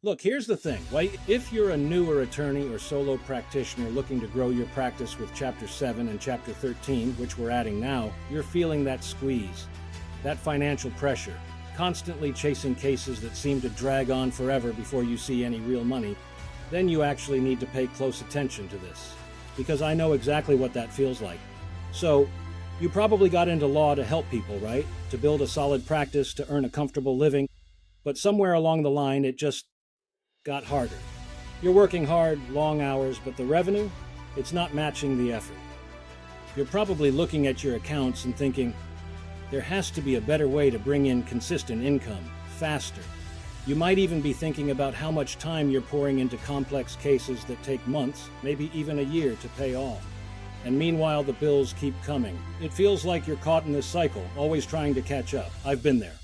Look, here's the thing, right? If you're a newer attorney or solo practitioner looking to grow your practice with Chapter 7 and Chapter 13, which we're adding now, you're feeling that squeeze, that financial pressure, constantly chasing cases that seem to drag on forever before you see any real money, then you actually need to pay close attention to this, because I know exactly what that feels like. So, you probably got into law to help people, right? To build a solid practice, to earn a comfortable living, but somewhere along the line it just got harder. You're working hard, long hours, but the revenue, it's not matching the effort. You're probably looking at your accounts and thinking, there has to be a better way to bring in consistent income, faster. You might even be thinking about how much time you're pouring into complex cases that take months, maybe even a year to pay off. And meanwhile, the bills keep coming. It feels like you're caught in this cycle, always trying to catch up. I've been there.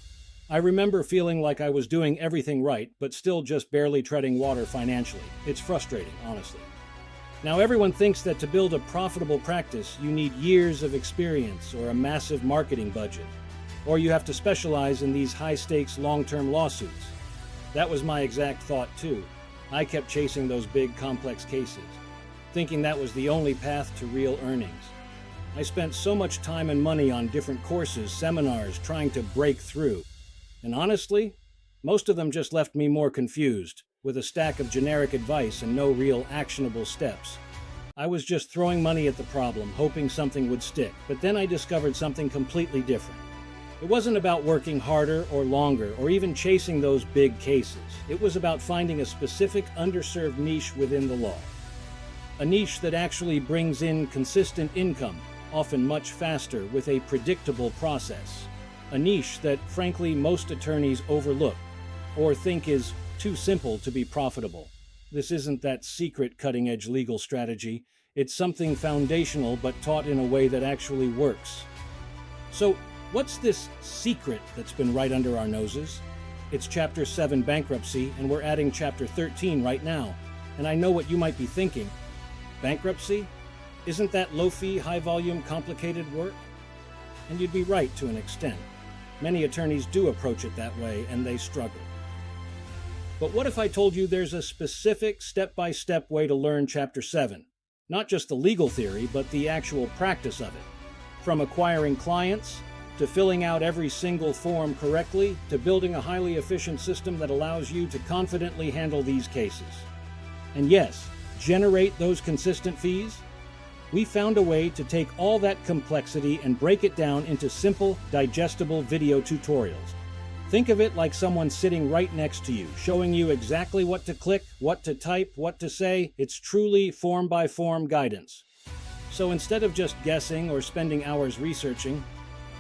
I remember feeling like I was doing everything right, but still just barely treading water financially. It's frustrating, honestly. Now, everyone thinks that to build a profitable practice, you need years of experience or a massive marketing budget, or you have to specialize in these high-stakes, long-term lawsuits. That was my exact thought, too. I kept chasing those big, complex cases, thinking that was the only path to real earnings. I spent so much time and money on different courses, seminars, trying to break through. And honestly, most of them just left me more confused, with a stack of generic advice and no real actionable steps. I was just throwing money at the problem, hoping something would stick, but then I discovered something completely different. It wasn't about working harder or longer, or even chasing those big cases. It was about finding a specific underserved niche within the law. A niche that actually brings in consistent income, often much faster, with a predictable process. A niche that, frankly, most attorneys overlook, or think is too simple to be profitable. This isn't that secret cutting-edge legal strategy. It's something foundational but taught in a way that actually works. So, what's this secret that's been right under our noses? It's Chapter 7 bankruptcy, and we're adding Chapter 13 right now. And I know what you might be thinking. Bankruptcy? Isn't that low-fee, high-volume, complicated work? And you'd be right to an extent. Many attorneys do approach it that way, and they struggle. But what if I told you there's a specific step-by-step way to learn Chapter 7? Not just the legal theory, but the actual practice of it. From acquiring clients, to filling out every single form correctly, to building a highly efficient system that allows you to confidently handle these cases. And yes, generate those consistent fees? We found a way to take all that complexity and break it down into simple, digestible video tutorials. Think of it like someone sitting right next to you, showing you exactly what to click, what to type, what to say. It's truly form-by-form guidance. So instead of just guessing or spending hours researching,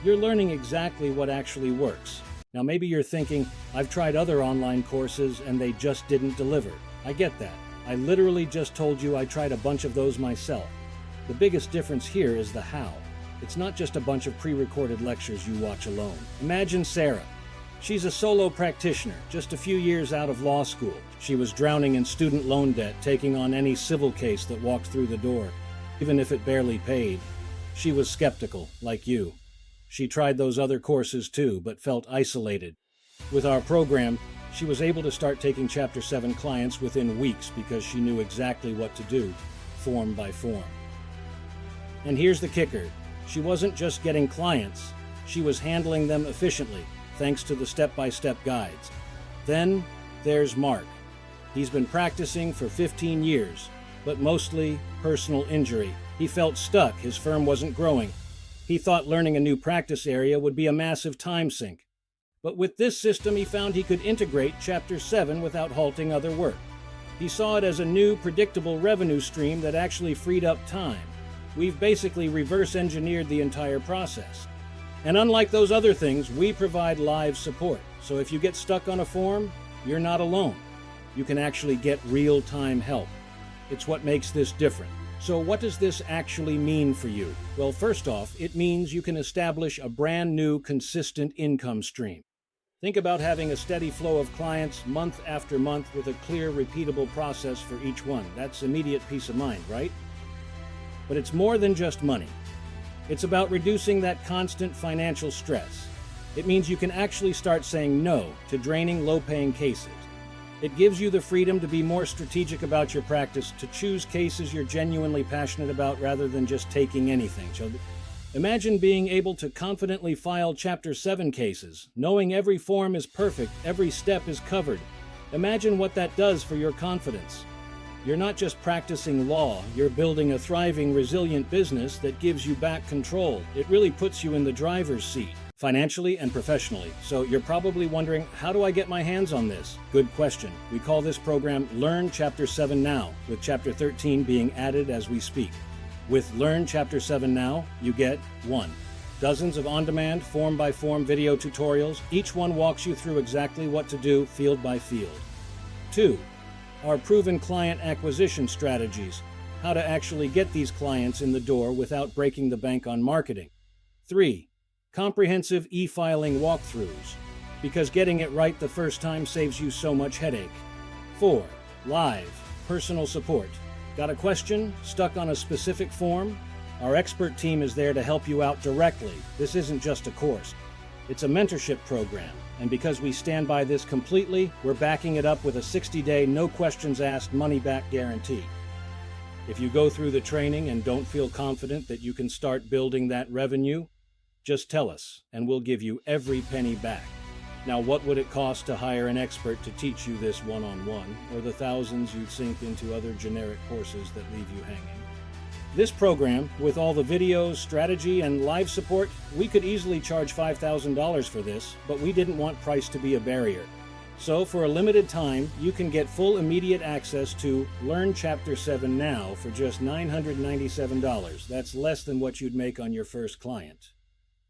you're learning exactly what actually works. Now maybe you're thinking, I've tried other online courses and they just didn't deliver. I get that. I literally just told you I tried a bunch of those myself. The biggest difference here is the how. It's not just a bunch of pre-recorded lectures you watch alone. Imagine Sarah. She's a solo practitioner, just a few years out of law school. She was drowning in student loan debt, taking on any civil case that walked through the door, even if it barely paid. She was skeptical, like you. She tried those other courses too, but felt isolated. With our program, she was able to start taking Chapter 7 clients within weeks because she knew exactly what to do, form by form. And here's the kicker. She wasn't just getting clients, she was handling them efficiently, thanks to the step-by-step guides. Then there's Mark. He's been practicing for 15 years, but mostly personal injury. He felt stuck, his firm wasn't growing. He thought learning a new practice area would be a massive time sink. But with this system, he found he could integrate Chapter 7 without halting other work. He saw it as a new, predictable revenue stream that actually freed up time. We've basically reverse-engineered the entire process. And unlike those other things, we provide live support. So if you get stuck on a form, you're not alone. You can actually get real-time help. It's what makes this different. So what does this actually mean for you? Well, first off, it means you can establish a brand new, consistent income stream. Think about having a steady flow of clients month after month with a clear, repeatable process for each one. That's immediate peace of mind, right? But it's more than just money. It's about reducing that constant financial stress. It means you can actually start saying no to draining, low-paying cases. It gives you the freedom to be more strategic about your practice, to choose cases you're genuinely passionate about rather than just taking anything. So imagine being able to confidently file Chapter 7 cases, knowing every form is perfect, every step is covered. Imagine what that does for your confidence. You're not just practicing law, you're building a thriving, resilient business that gives you back control. It really puts you in the driver's seat, financially and professionally. So you're probably wondering, how do I get my hands on this? Good question. We call this program Learn Chapter 7 Now, with Chapter 13 being added as we speak. With Learn Chapter 7 Now, you get 1. Dozens of on-demand, form-by-form video tutorials. Each one walks you through exactly what to do, field by field. 2. Our proven client acquisition strategies. How to actually get these clients in the door without breaking the bank on marketing. 3. Comprehensive e-filing walkthroughs, because getting it right the first time saves you so much headache. 4. Live, personal support. Got a question? Stuck on a specific form? Our expert team is there to help you out directly. This isn't just a course. It's a mentorship program, and because we stand by this completely, we're backing it up with a 60-day, no questions asked, money-back guarantee. If you go through the training and don't feel confident that you can start building that revenue, just tell us, and we'll give you every penny back. Now, what would it cost to hire an expert to teach you this one-on-one, or the thousands you'd sink into other generic courses that leave you hanging? This program, with all the videos, strategy, and live support, we could easily charge $5,000 for this, but we didn't want price to be a barrier. So, for a limited time, you can get full immediate access to Learn Chapter 7 Now for just $997. That's less than what you'd make on your first client.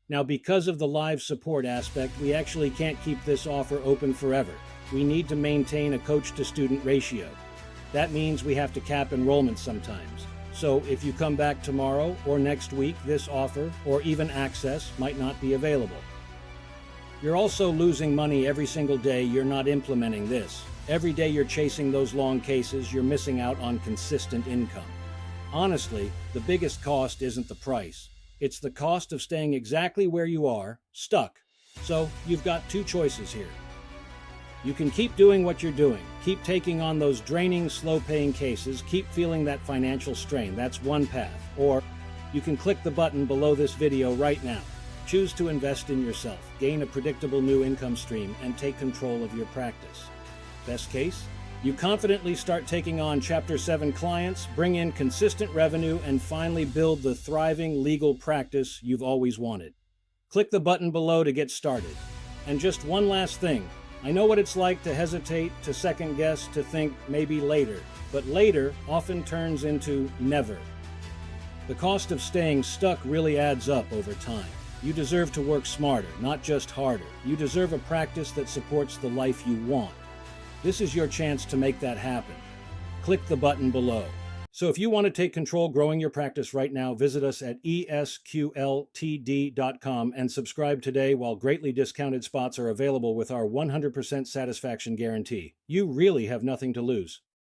Now, because of the live support aspect, we actually can't keep this offer open forever. We need to maintain a coach-to-student ratio. That means we have to cap enrollment sometimes. So if you come back tomorrow or next week, this offer, or even access, might not be available. You're also losing money every single day you're not implementing this. Every day you're chasing those long cases, you're missing out on consistent income. Honestly, the biggest cost isn't the price. It's the cost of staying exactly where you are, stuck. So you've got 2 choices here. You can keep doing what you're doing, keep taking on those draining, slow-paying cases, keep feeling that financial strain. That's one path. Or you can click the button below this video right now. Choose to invest in yourself, gain a predictable new income stream, and take control of your practice. Best case, you confidently start taking on Chapter 7 clients, bring in consistent revenue, and finally build the thriving legal practice you've always wanted. Click the button below to get started. And just one last thing. I know what it's like to hesitate, to second guess, to think maybe later, but later often turns into never. The cost of staying stuck really adds up over time. You deserve to work smarter, not just harder. You deserve a practice that supports the life you want. This is your chance to make that happen. Click the button below. So if you want to take control growing your practice right now, visit us at esqltd.com and subscribe today while greatly discounted spots are available with our 100% satisfaction guarantee. You really have nothing to lose.